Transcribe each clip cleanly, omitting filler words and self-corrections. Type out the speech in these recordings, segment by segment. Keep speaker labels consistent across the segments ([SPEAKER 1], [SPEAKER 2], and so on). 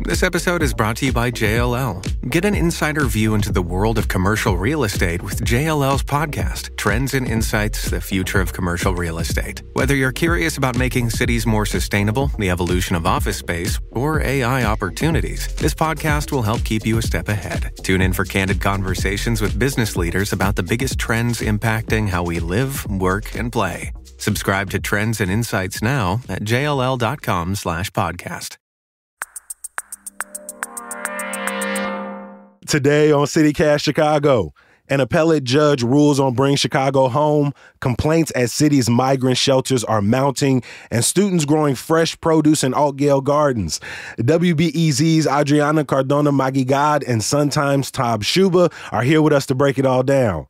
[SPEAKER 1] This episode is brought to you by JLL. Get an insider view into the world of commercial real estate with JLL's podcast, Trends and Insights, the Future of Commercial Real Estate. Whether you're curious about making cities more sustainable, the evolution of office space, or AI opportunities, this podcast will help keep you a step ahead. Tune in for candid conversations with business leaders about the biggest trends impacting how we live, work, and play. Subscribe to Trends and Insights now at jll.com/podcast.
[SPEAKER 2] Today on CityCast Chicago, an appellate judge rules on Bring Chicago Home, complaints at city's migrant shelters are mounting, and students growing fresh produce in Altgale Gardens. WBEZ's Adriana Cardona Magigad and Sun Times' Tab Shuba are here with us to break it all down.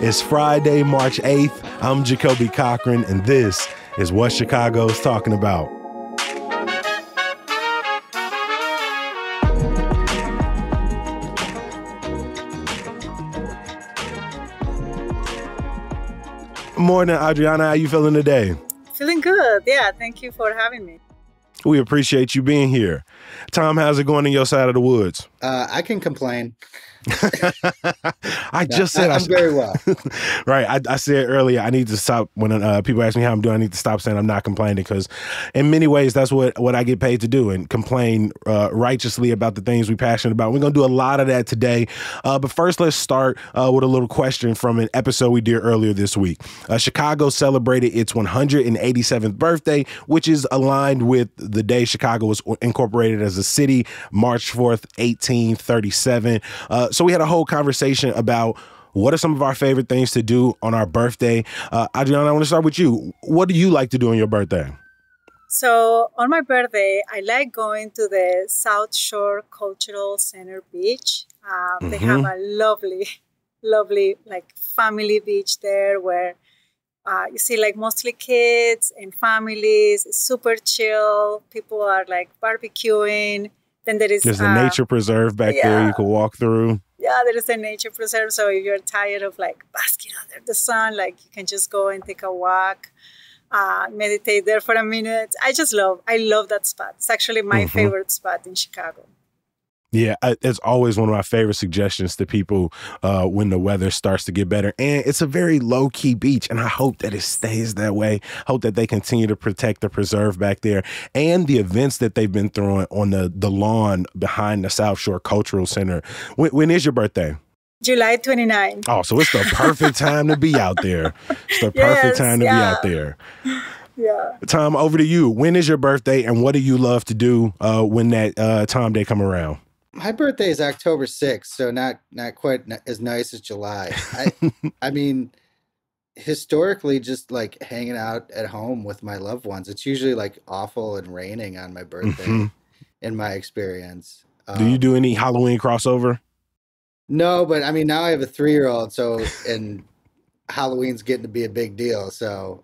[SPEAKER 2] It's Friday, March 8th. I'm Jacoby Cochran, and this is What Chicago's Talking About. Morning, Adriana. How you feeling today?
[SPEAKER 3] Feeling good. Yeah, thank you for having me.
[SPEAKER 2] We appreciate you being here. Tom, how's it going in your side of the woods?
[SPEAKER 4] I can complain.
[SPEAKER 2] I'm
[SPEAKER 4] very well.
[SPEAKER 2] Right. I said earlier, I need to stop when people ask me how I'm doing. I need to stop saying I'm not complaining, because in many ways, that's what I get paid to do, and complain righteously about the things we're passionate about. We're going to do a lot of that today. But first, let's start with a little question from an episode we did earlier this week. Chicago celebrated its 187th birthday, which is aligned with the day Chicago was incorporated as a city, March 4th, 1837. So we had a whole conversation about what are some of our favorite things to do on our birthday. Adriana, I want to start with you. What do you like to do on your birthday?
[SPEAKER 3] So on my birthday, I like going to the South Shore Cultural Center beach. They have a lovely like family beach there where you see like mostly kids and families. It's super chill. People are like barbecuing. Then there's
[SPEAKER 2] a nature preserve back there you can walk through.
[SPEAKER 3] Yeah, there is a nature preserve. So if you're tired of like basking under the sun, like you can just go and take a walk, meditate there for a minute. I love that spot. It's actually my favorite spot in Chicago.
[SPEAKER 2] Yeah, it's always one of my favorite suggestions to people when the weather starts to get better. And it's a very low-key beach, and I hope that it stays that way. Hope that they continue to protect the preserve back there and the events that they've been throwing on the lawn behind the South Shore Cultural Center. When is your birthday?
[SPEAKER 3] July 29th.
[SPEAKER 2] Oh, so it's the perfect time to be out there. It's the perfect time to be out there.
[SPEAKER 3] Yeah.
[SPEAKER 2] Tom, over to you. When is your birthday, and what do you love to do when that time day come around?
[SPEAKER 4] My birthday is October 6th, so not quite as nice as July. I mean, historically, just like hanging out at home with my loved ones. It's usually like awful and raining on my birthday, in my experience.
[SPEAKER 2] Do you do any Halloween crossover?
[SPEAKER 4] No, but I mean, now I have a 3-year-old, and Halloween's getting to be a big deal. So,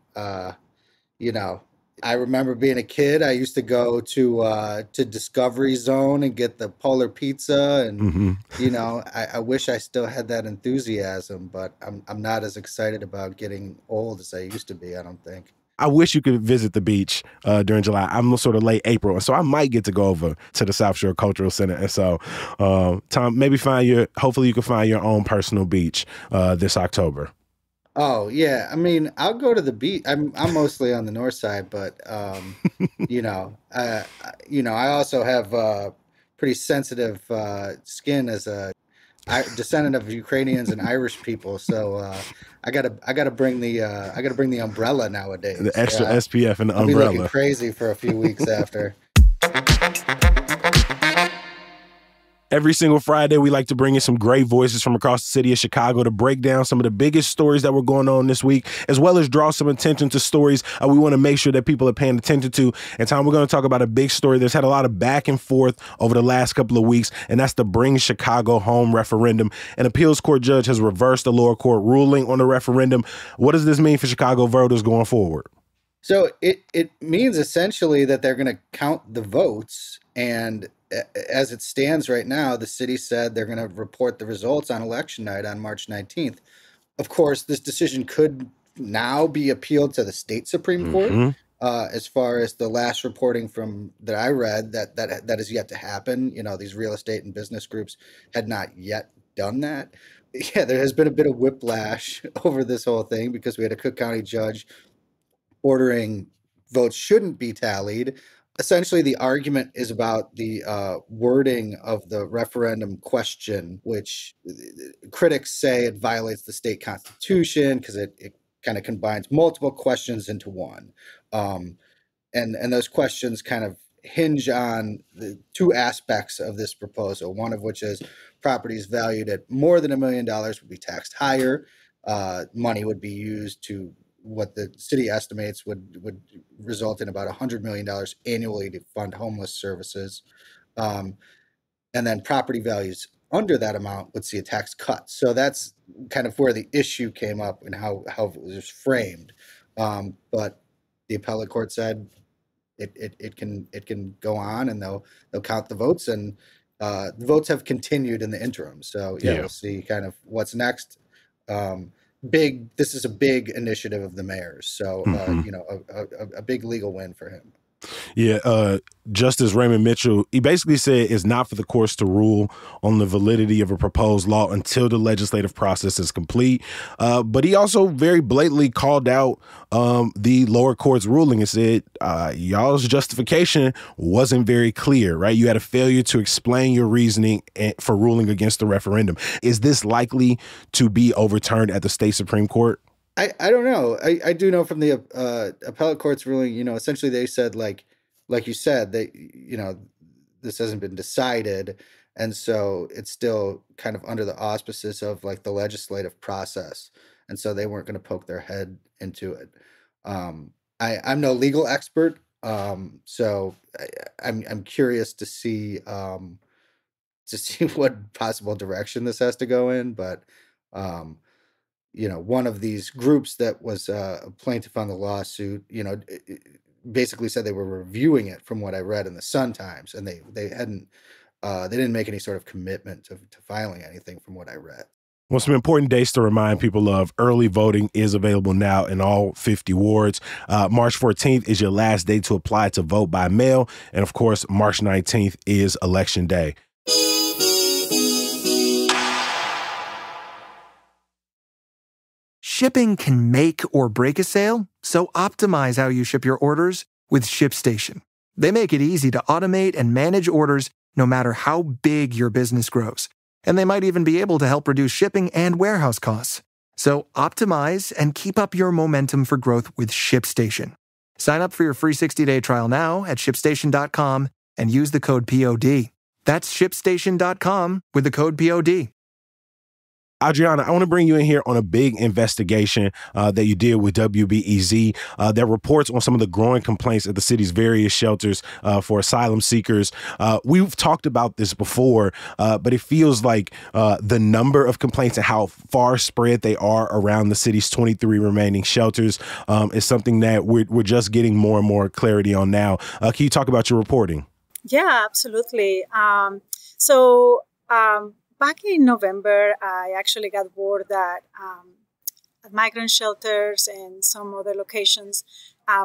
[SPEAKER 4] I remember being a kid. I used to go to Discovery Zone and get the Polar Pizza, and I wish I still had that enthusiasm, but I'm not as excited about getting old as I used to be. I don't think.
[SPEAKER 2] I wish you could visit the beach during July. I'm sort of late April, so I might get to go over to the South Shore Cultural Center. And so, Tom, hopefully you can find your own personal beach this October.
[SPEAKER 4] Oh yeah, I mean, I'll go to the beach. I'm mostly on the north side, but I also have pretty sensitive skin as a descendant of Ukrainians and Irish people. So I gotta bring the umbrella nowadays.
[SPEAKER 2] The extra SPF and the
[SPEAKER 4] I'll
[SPEAKER 2] umbrella.
[SPEAKER 4] Be looking crazy for a few weeks after.
[SPEAKER 2] Every single Friday, we like to bring in some great voices from across the city of Chicago to break down some of the biggest stories that were going on this week, as well as draw some attention to stories we want to make sure that people are paying attention to. And Tom, we're going to talk about a big story that's had a lot of back and forth over the last couple of weeks, and that's the Bring Chicago Home referendum. An appeals court judge has reversed the lower court ruling on the referendum. What does this mean for Chicago voters going forward?
[SPEAKER 4] So it means essentially that they're going to count the votes, and as it stands right now, the city said they're going to report the results on election night on March 19th. Of course, this decision could now be appealed to the state Supreme Court, As far as the last reporting from that I read, that is yet to happen. You know, these real estate and business groups had not yet done that. Yeah, there has been a bit of whiplash over this whole thing because we had a Cook County judge ordering votes shouldn't be tallied. Essentially, the argument is about the wording of the referendum question, which critics say it violates the state constitution because it kind of combines multiple questions into one. Um, and those questions kind of hinge on the two aspects of this proposal, one of which is properties valued at more than $1 million would be taxed higher. Money would be used to what the city estimates would result in about $100 million annually to fund homeless services. Um, and then property values under that amount would see a tax cut. So that's kind of where the issue came up and how it was framed. But the appellate court said it can go on, and they'll count the votes, and the votes have continued in the interim. So
[SPEAKER 2] Yeah.
[SPEAKER 4] we'll see kind of what's next. This is a big initiative of the mayor's, so a big legal win for him.
[SPEAKER 2] Yeah, Justice Raymond Mitchell, he basically said it's not for the courts to rule on the validity of a proposed law until the legislative process is complete. But he also very blatantly called out the lower court's ruling and said, y'all's justification wasn't very clear, right? You had a failure to explain your reasoning for ruling against the referendum. Is this likely to be overturned at the state Supreme Court?
[SPEAKER 4] I don't know. I do know from the appellate court's ruling, essentially they said, like you said, that, this hasn't been decided. And so it's still kind of under the auspices of like the legislative process. And so they weren't going to poke their head into it. I'm no legal expert. So I'm curious to see what possible direction this has to go in. But, one of these groups that was a plaintiff on the lawsuit, basically said they were reviewing it from what I read in the Sun Times, and they didn't make any sort of commitment to filing anything from what I read.
[SPEAKER 2] Well, some important dates to remind people of. Early voting is available now in all 50 wards. March 14th is your last day to apply to vote by mail. And of course, March 19th is Election Day.
[SPEAKER 5] Shipping can make or break a sale, so optimize how you ship your orders with ShipStation. They make it easy to automate and manage orders no matter how big your business grows. And they might even be able to help reduce shipping and warehouse costs. So optimize and keep up your momentum for growth with ShipStation. Sign up for your free 60-day trial now at ShipStation.com and use the code POD. That's ShipStation.com with the code POD.
[SPEAKER 2] Adriana, I want to bring you in here on a big investigation that you did with WBEZ that reports on some of the growing complaints at the city's various shelters for asylum seekers. We've talked about this before, but it feels like the number of complaints and how far spread they are around the city's 23 remaining shelters is something that we're just getting more and more clarity on now. Can you talk about your reporting?
[SPEAKER 3] Yeah, absolutely. Back in November, I actually got word that at migrant shelters and some other locations,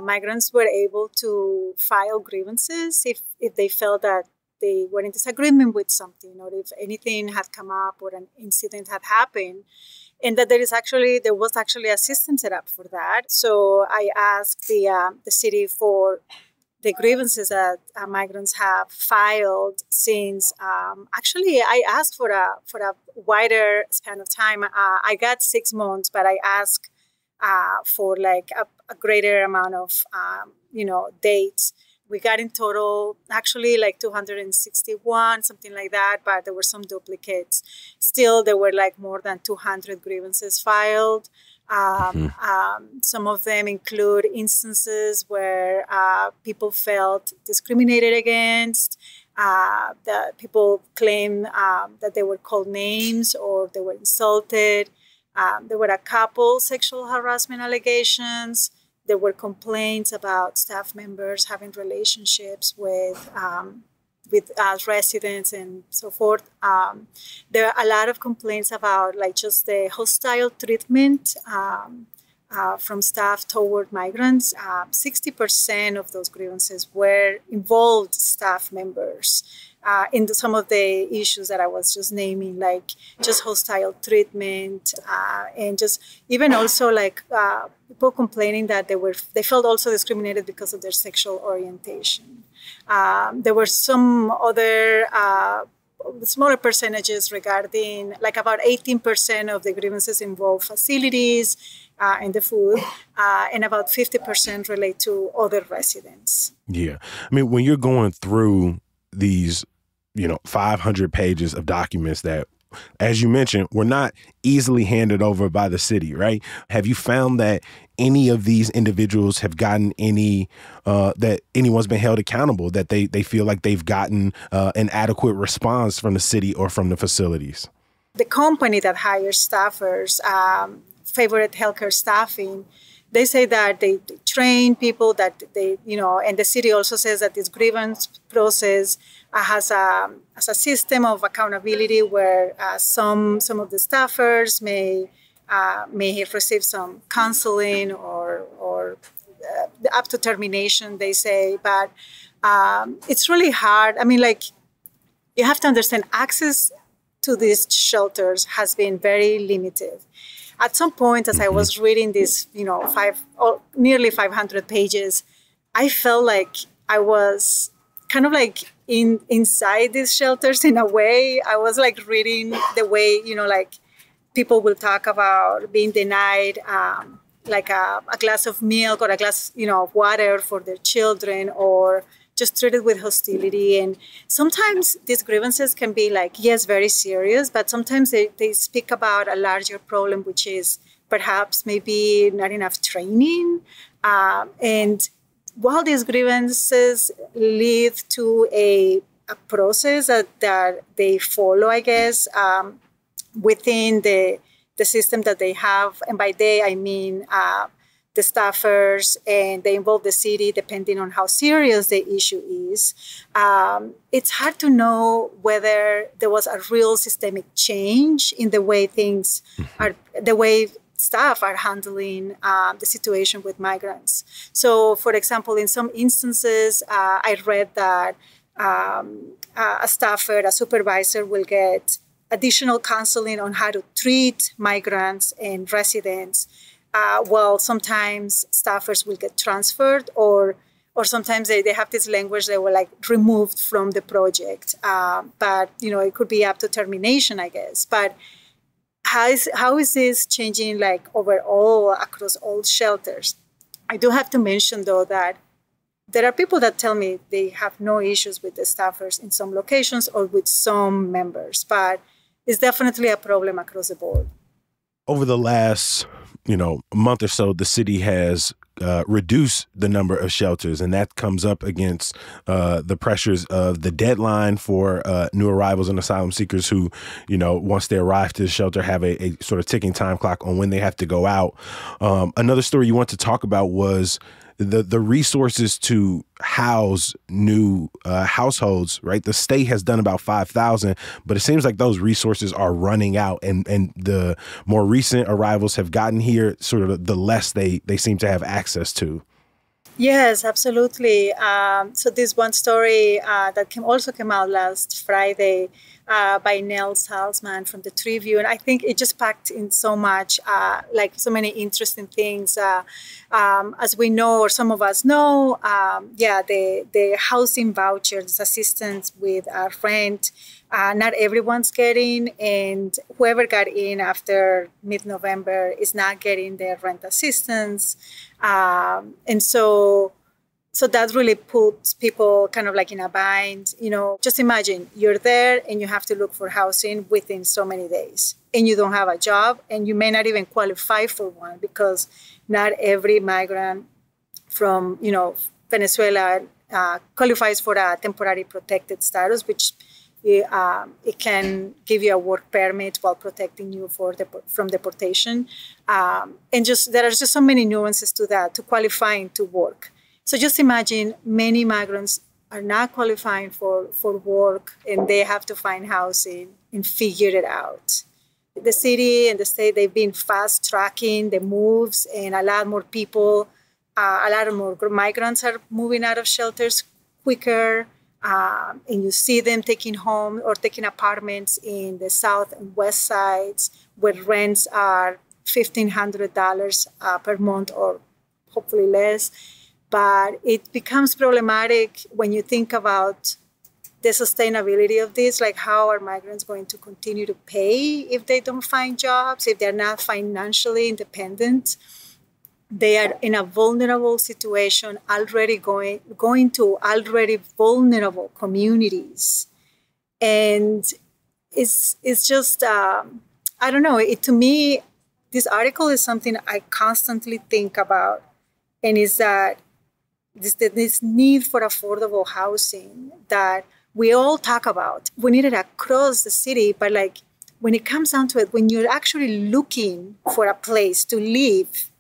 [SPEAKER 3] migrants were able to file grievances if they felt that they were in disagreement with something, or if anything had come up or an incident had happened, and that there was actually a system set up for that. So I asked the city for the grievances that migrants have filed since. Actually, I asked for a wider span of time. I got 6 months, but I asked for like a greater amount of dates. We got in total actually like 261, something like that, but there were some duplicates. Still, there were like more than 200 grievances filed. Some of them include instances where people felt discriminated against, that people claim that they were called names or they were insulted. There were a couple sexual harassment allegations. There were complaints about staff members having relationships with residents and so forth. There are a lot of complaints about like just the hostile treatment from staff toward migrants, 60% of those grievances were involved staff members in some of the issues that I was just naming, like just hostile treatment, and just even also like people complaining that they felt also discriminated because of their sexual orientation. There were some other smaller percentages regarding, like about 18% of the grievances involve facilities and the food, and about 50% relate to other residents.
[SPEAKER 2] Yeah. I mean, when you're going through these, 500 pages of documents that, as you mentioned, were not easily handed over by the city, right? Have you found that any of these individuals have gotten that anyone's been held accountable, that they feel like they've gotten an adequate response from the city or from the facilities?
[SPEAKER 3] The company that hires staffers, Favorite Healthcare Staffing, they say that they train people, that they, and the city also says that this grievance process has a system of accountability where some of the staffers may receive some counseling or up to termination, they say. But it's really hard. I mean, like, you have to understand, access to these shelters has been very limited. At some point, as I was reading this, nearly 500 pages, I felt like I was kind of like inside these shelters in a way. I was like reading the way, like people will talk about being denied like a glass of milk or a glass, of water for their children, or just treated with hostility. And sometimes these grievances can be like, yes, very serious, but sometimes they speak about a larger problem, which is perhaps maybe not enough training. And while these grievances lead to a process that they follow, I guess, within the system that they have, and by they, I mean the staffers, and they involve the city depending on how serious the issue is. It's hard to know whether there was a real systemic change in the way things are, the way staff are handling the situation with migrants. So, for example, in some instances, I read that a staffer, a supervisor will get additional counseling on how to treat migrants and residents, while sometimes staffers will get transferred, or sometimes they have this language, they were like removed from the project. But, it could be up to termination, I guess. But how is this changing like overall across all shelters? I do have to mention, though, that there are people that tell me they have no issues with the staffers in some locations or with some members, but it's definitely a problem across the board.
[SPEAKER 2] Over the last, month or so, the city has reduced the number of shelters, and that comes up against the pressures of the deadline for new arrivals and asylum seekers who, once they arrive to the shelter, have a sort of ticking time clock on when they have to go out. Another story you want to talk about was the resources to house new households, right? The state has done about 5,000, but it seems like those resources are running out, and the more recent arrivals have gotten here, sort of the less they seem to have access to.
[SPEAKER 3] Yes, absolutely. So this one story that also came out last Friday by Nell Salzman from the Tribune. I think it just packed in so much, like so many interesting things. As we know, or some of us know, the housing vouchers, assistance with rent, not everyone's getting, and whoever got in after mid-November is not getting their rent assistance. And so that really puts people kind of like in a bind. Just imagine you're there and you have to look for housing within so many days, and you don't have a job, and you may not even qualify for one, because not every migrant from, Venezuela qualifies for a temporary protected status, which it can give you a work permit while protecting you from deportation. And there are just so many nuances to that, to qualifying to work. So just imagine many migrants are not qualifying for work, and they have to find housing and figure it out. the city and the state, they've been fast tracking the moves, and a lot more people, a lot more migrants are moving out of shelters quicker. And you see them taking home or taking apartments in the south and west sides where rents are $1,500 per month or hopefully less. But it becomes problematic when you think about the sustainability of this, like how are migrants going to continue to pay if they don't find jobs, if they're not financially independent? They are in a vulnerable situation, already going to already vulnerable communities. And it's just, I don't know, to me, this article is something I constantly think about, and is that this need for affordable housing that we all talk about. We need it across the city, but like when it comes down to it, when you're actually looking for a place to live,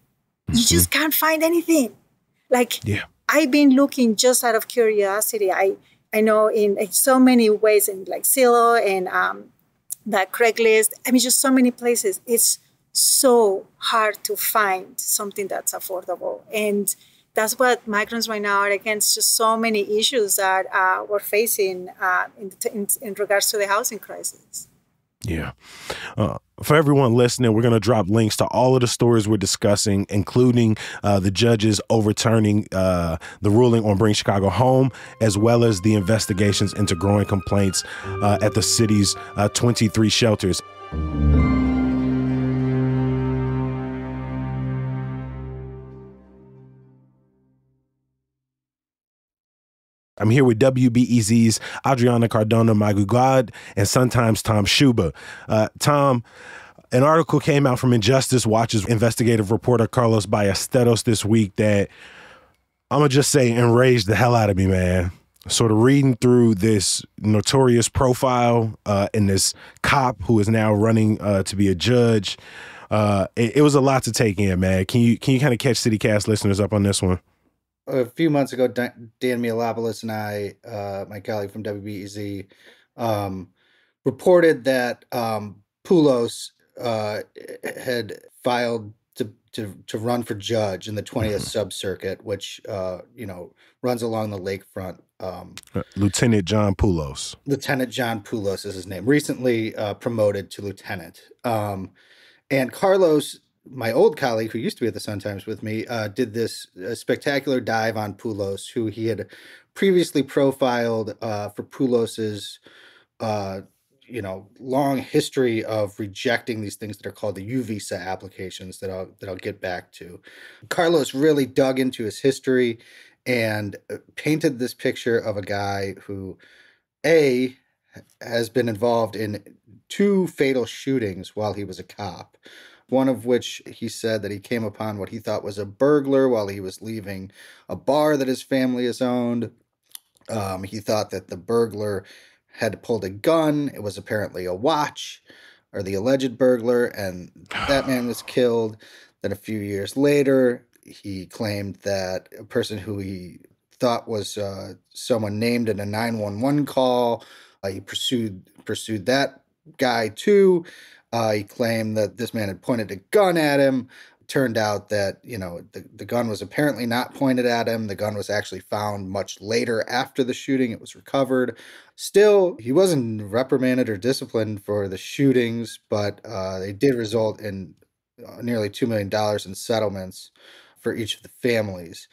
[SPEAKER 3] you just can't find anything. Like I've been looking just out of curiosity. I know in so many ways, in like Zillow and that Craigslist. I mean, just so many places. It's so hard to find something that's affordable. And that's what migrants right now are against, just so many issues that we're facing in regards to the housing crisis.
[SPEAKER 2] Yeah. For everyone listening, we're going to drop links to all of the stories we're discussing, including the judges overturning the ruling on Bring Chicago Home, as well as the investigations into growing complaints at the city's 23 shelters. I'm here with WBEZ's Adriana Cardona Magugad and sometimes Tom Schuba. Tom, an article came out from Injustice Watch's investigative reporter Carlos Ballesteros this week that I'm going to just say enraged the hell out of me, man. Sort of reading through this notorious profile and this cop who is now running to be a judge. It was a lot to take in, man. Can you kind of catch CityCast listeners up on this one?
[SPEAKER 4] A few months ago, Dan Mialopoulos and I, my colleague from WBEZ, reported that Poulos had filed to run for judge in the 20th Sub-Circuit, which runs along the lakefront.
[SPEAKER 2] Lieutenant John Poulos.
[SPEAKER 4] Lieutenant John Poulos is his name. Recently promoted to lieutenant. And Carlos, my old colleague who used to be at the Sun-Times with me, did this spectacular dive on Poulos, who he had previously profiled for Poulos's, long history of rejecting these things that are called the U visa applications that I'll get back to. Carlos really dug into his history and painted this picture of a guy who, has been involved in 2 fatal shootings while he was a cop. One of which he said that he came upon what he thought was a burglar while he was leaving a bar that his family has owned. He thought that the burglar had pulled a gun. It was apparently a watch, or the alleged burglar, and that man was killed. Then a few years later, he claimed that a person who he thought was someone named in a 911 call, he pursued that guy too. He claimed that this man had pointed a gun at him. Turned out that, the gun was apparently not pointed at him. The gun was actually found much later after the shooting. It was recovered. Still, he wasn't reprimanded or disciplined for the shootings, but they did result in nearly $2 million in settlements for each of the families.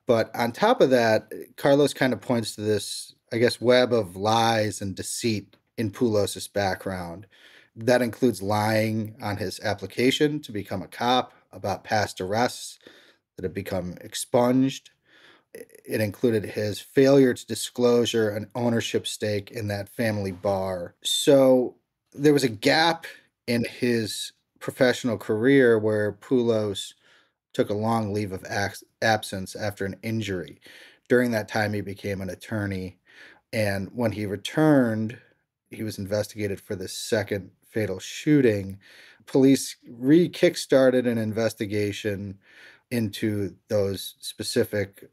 [SPEAKER 4] But on top of that, Carlos kind of points to this, I guess, web of lies and deceit in Poulos' background. That includes lying on his application to become a cop about past arrests that have become expunged. It included his failure to disclosure an ownership stake in that family bar. So there was a gap in his professional career where Poulos took a long leave of absence after an injury. During that time, he became an attorney. And when he returned, he was investigated for the second fatal shooting. Police kickstarted an investigation into those specific,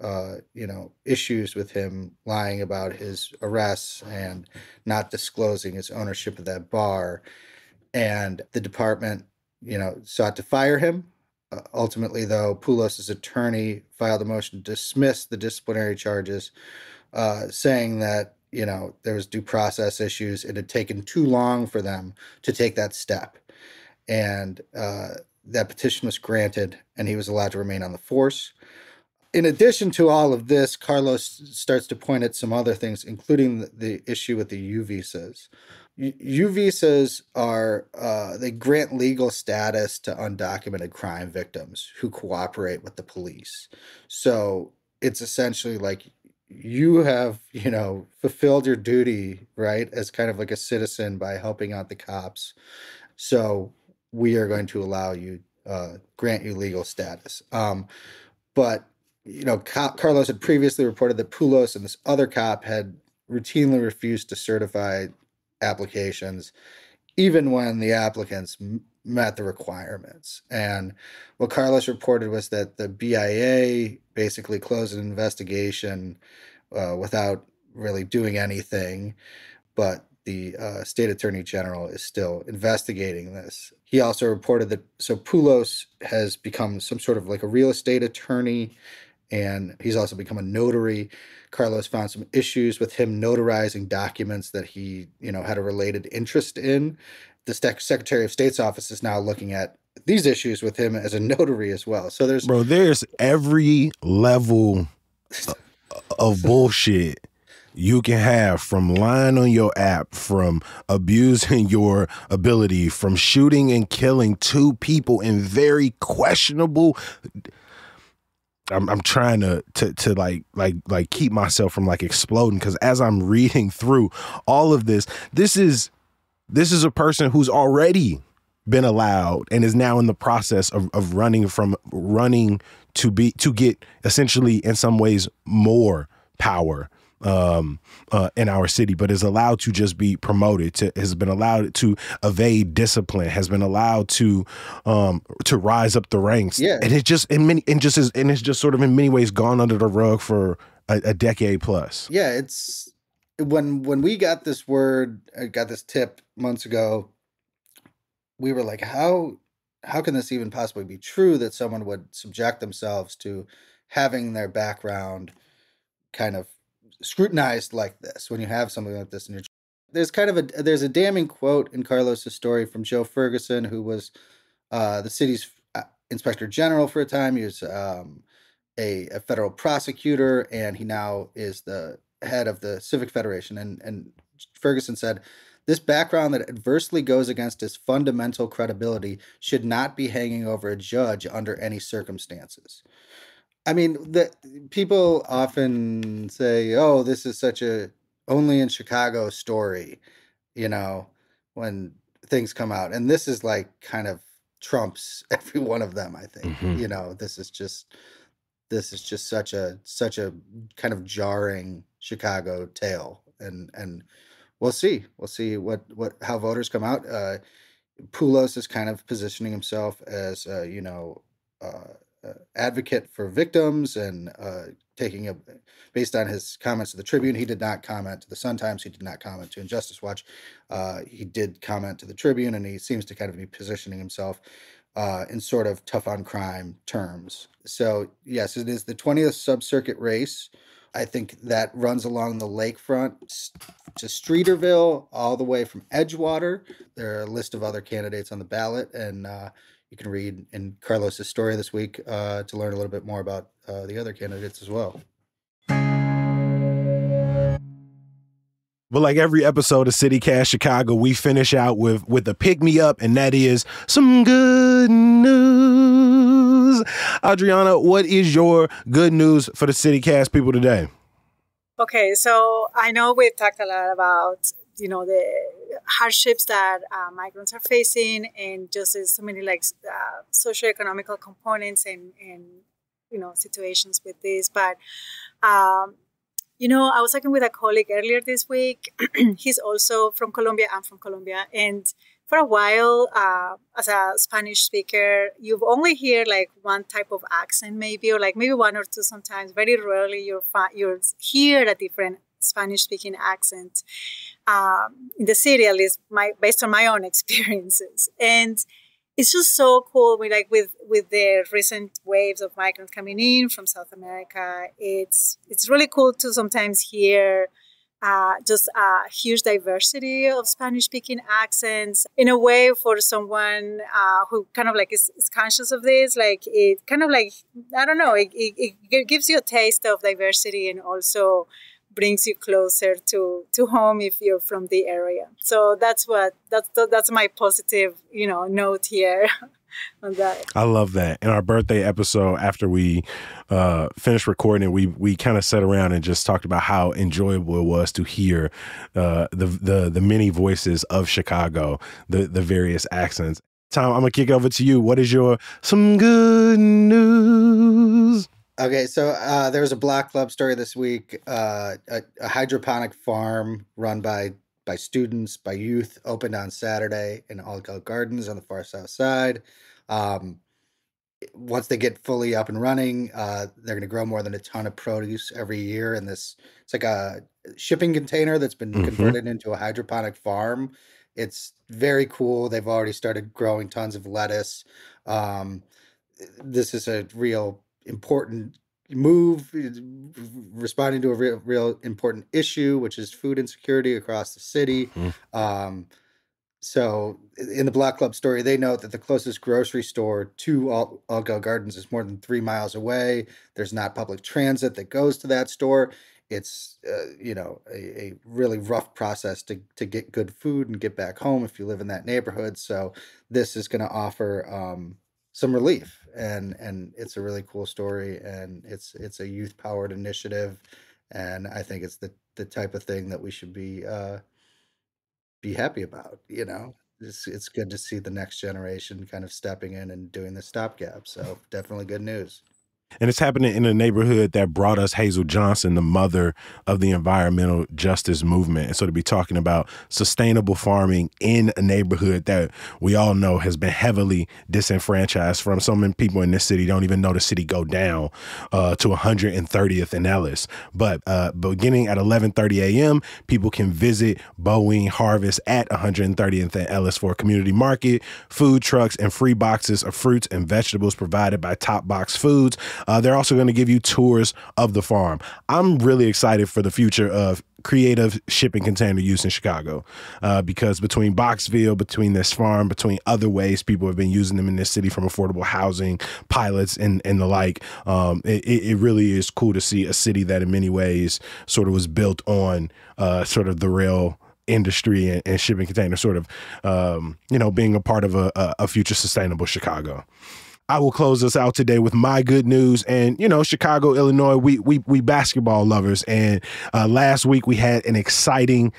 [SPEAKER 4] issues with him lying about his arrests and not disclosing his ownership of that bar. and the department, sought to fire him. Ultimately, though, Poulos' attorney filed a motion to dismiss the disciplinary charges, saying that, there was due process issues. It had taken too long for them to take that step. And that petition was granted, and he was allowed to remain on the force. In addition to all of this, Carlos starts to point at some other things, including the issue with the U visas. U visas are, they grant legal status to undocumented crime victims who cooperate with the police. So it's essentially like you have, fulfilled your duty, right, as kind of like a citizen by helping out the cops. So we are going to allow you, grant you legal status. But Carlos had previously reported that Poulos and this other cop had routinely refused to certify applications, even when the applicants met the requirements. And what Carlos reported was that the BIA basically closed an investigation without really doing anything, but the state attorney general is still investigating this. He also reported that Poulos has become some sort of like a real estate attorney, and he's also become a notary. Carlos found some issues with him notarizing documents that he, had a related interest in. The Secretary of State's office is now looking at these issues with him as a notary as well. So
[SPEAKER 2] there's every level of bullshit you can have, from lying on your app, from abusing your ability, from shooting and killing 2 people in very questionable. I'm trying to like keep myself from like exploding, because as I'm reading through all of this is a person who's already been allowed and is now in the process of running to get essentially in some ways more power in our city, but is allowed to just be promoted, has been allowed to evade discipline, has been allowed to rise up the ranks.
[SPEAKER 4] Yeah.
[SPEAKER 2] And it's just sort of in many ways gone under the rug for a decade plus.
[SPEAKER 4] Yeah. It's when we got this tip months ago, we were like, how can this even possibly be true, that someone would subject themselves to having their background kind of scrutinized like this when you have something like this in your. There's a damning quote in Carlos's story from Joe Ferguson, who was the city's inspector general for a time. He was a federal prosecutor, and he now is the head of the Civic Federation. And Ferguson said, "This background that adversely goes against his fundamental credibility should not be hanging over a judge under any circumstances." I mean, the people often say, "Oh, this is such a only in Chicago story," when things come out, and this is like kind of trumps every one of them. I think,
[SPEAKER 2] Mm-hmm.
[SPEAKER 4] this is just such a kind of jarring Chicago tale, and we'll see how voters come out. Poulos is kind of positioning himself as advocate for victims, and based on his comments to the Tribune. He did not comment to the Sun-Times. He did not comment to Injustice Watch. He did comment to the Tribune, and he seems to kind of be positioning himself in sort of tough on crime terms. So yes, it is the 20th sub-circuit race. I think that runs along the lakefront to Streeterville, all the way from Edgewater. There are a list of other candidates on the ballot, and you can read in Carlos's story this week to learn a little bit more about the other candidates as well.
[SPEAKER 2] But like every episode of CityCast Chicago, we finish out with a pick-me-up, and that is some good news. Adriana, what is your good news for the CityCast people today?
[SPEAKER 3] Okay, so I know we've talked a lot about, the hardships that migrants are facing, and just so many socioeconomical components and situations with this. But I was talking with a colleague earlier this week. He's also from Colombia. I'm from Colombia. And for a while, as a Spanish speaker, you've only hear like one type of accent maybe, or like maybe one or two sometimes. Very rarely you'll hear a different Spanish-speaking accent in the city, at least based on my own experiences. And it's just so cool. With the recent waves of migrants coming in from South America, it's really cool to sometimes hear just a huge diversity of Spanish-speaking accents. In a way, for someone who kind of like is conscious of this, like it kind of like, I don't know, it gives you a taste of diversity and also brings you closer to home if you're from the area. So that's my positive, note here. On that.
[SPEAKER 2] I love that. In our birthday episode, after we finished recording, we kind of sat around and just talked about how enjoyable it was to hear the many voices of Chicago, the various accents. Tom, I'm gonna kick it over to you. What is your some good news?
[SPEAKER 4] Okay, so there was a Block Club story this week. A hydroponic farm run by students, by youth, opened on Saturday in Algal Gardens on the far south side. Once they get fully up and running, they're going to grow more than a ton of produce every year. And it's like a shipping container that's been converted into a hydroponic farm. It's very cool. They've already started growing tons of lettuce. This is a real important move, responding to a real important issue, which is food insecurity across the city. So in the Block Club story, they note that the closest grocery store to Algal Gardens is more than 3 miles away. There's not public transit that goes to that store. It's a really rough process to get good food and get back home if you live in that neighborhood. So this is going to offer some relief, and it's a really cool story, and it's a youth powered initiative, and I think it's the type of thing that we should be happy about. It's good to see the next generation kind of stepping in and doing the stopgap. So definitely good news.
[SPEAKER 2] And it's happening in a neighborhood that brought us Hazel Johnson, the mother of the environmental justice movement. And so to be talking about sustainable farming in a neighborhood that we all know has been heavily disenfranchised from. So many people in this city don't even know the city go down to 130th and Ellis. But beginning at 11:30 a.m., people can visit Boeing Harvest at 130th and Ellis for a community market, food trucks, and free boxes of fruits and vegetables provided by Top Box Foods. They're also going to give you tours of the farm. I'm really excited for the future of creative shipping container use in Chicago because between Boxville, between this farm, between other ways people have been using them in this city from affordable housing, pilots, and the like, it really is cool to see a city that in many ways sort of was built on sort of the rail industry and shipping container sort of, being a part of a future sustainable Chicago. I will close us out today with my good news. And, Chicago, Illinois, we basketball lovers. And last week we had an exciting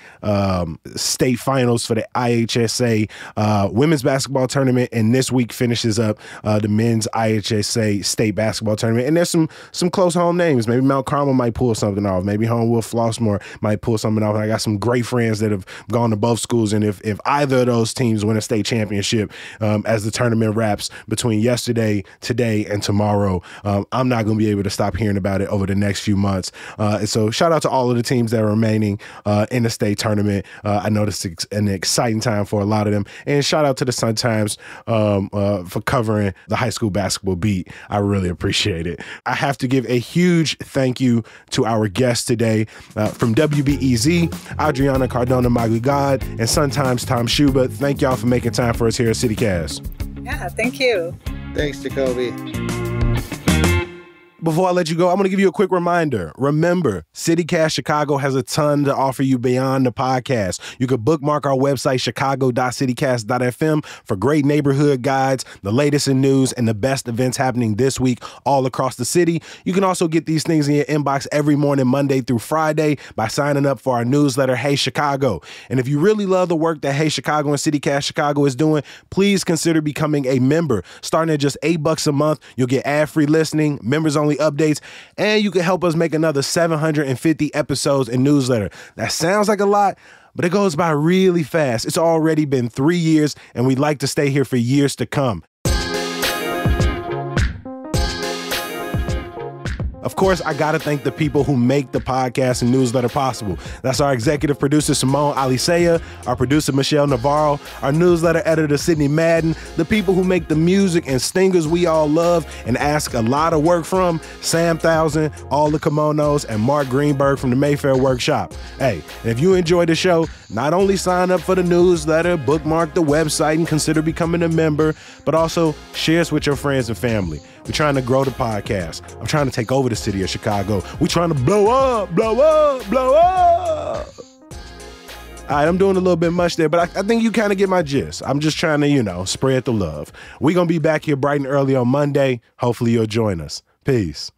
[SPEAKER 2] state finals for the IHSA women's basketball tournament. And this week finishes up the men's IHSA state basketball tournament. And there's some close home names. Maybe Mount Carmel might pull something off. Maybe Homewood Flossmoor might pull something off. And I got some great friends that have gone to both schools. And if either of those teams win a state championship as the tournament wraps between yesterday, today, and tomorrow, I'm not going to be able to stop hearing about it over the next few months. And so shout out to all of the teams that are remaining in the state tournament. I know this is an exciting time for a lot of them. And shout out to the Sun-Times for covering the high school basketball beat. I really appreciate it. I have to give a huge thank you to our guests today from WBEZ, Adriana Cardona Magligad, and Sun-Times Tom Schuba. Thank y'all for making time for us here at CityCast.
[SPEAKER 3] Yeah, thank you.
[SPEAKER 4] Thanks, Jacoby.
[SPEAKER 2] Before I let you go, I'm going to give you a quick reminder. Remember, CityCast Chicago has a ton to offer you beyond the podcast. You can bookmark our website, chicago.citycast.fm, for great neighborhood guides, the latest in news, and the best events happening this week all across the city. You can also get these things in your inbox every morning, Monday through Friday, by signing up for our newsletter, Hey Chicago. And if you really love the work that Hey Chicago and CityCast Chicago is doing, please consider becoming a member. Starting at just $8 a month, you'll get ad-free listening, members-only updates, and you can help us make another 750 episodes and newsletter. That sounds like a lot, but it goes by really fast. It's already been 3 years, and we'd like to stay here for years to come. Of course, I got to thank the people who make the podcast and newsletter possible. That's our executive producer, Simone Alisea, our producer, Michelle Navarro, our newsletter editor, Sydney Madden, the people who make the music and stingers we all love and ask a lot of work from, Sam Thousand, All the Kimonos, and Mark Greenberg from the Mayfair Workshop. Hey, if you enjoy the show, not only sign up for the newsletter, bookmark the website, and consider becoming a member, but also share us with your friends and family. We're trying to grow the podcast. I'm trying to take over the city of Chicago. We're trying to blow up, blow up, blow up. All right, I'm doing a little bit much there, but I think you kind of get my gist. I'm just trying to, spread the love. We're going to be back here bright and early on Monday. Hopefully you'll join us. Peace.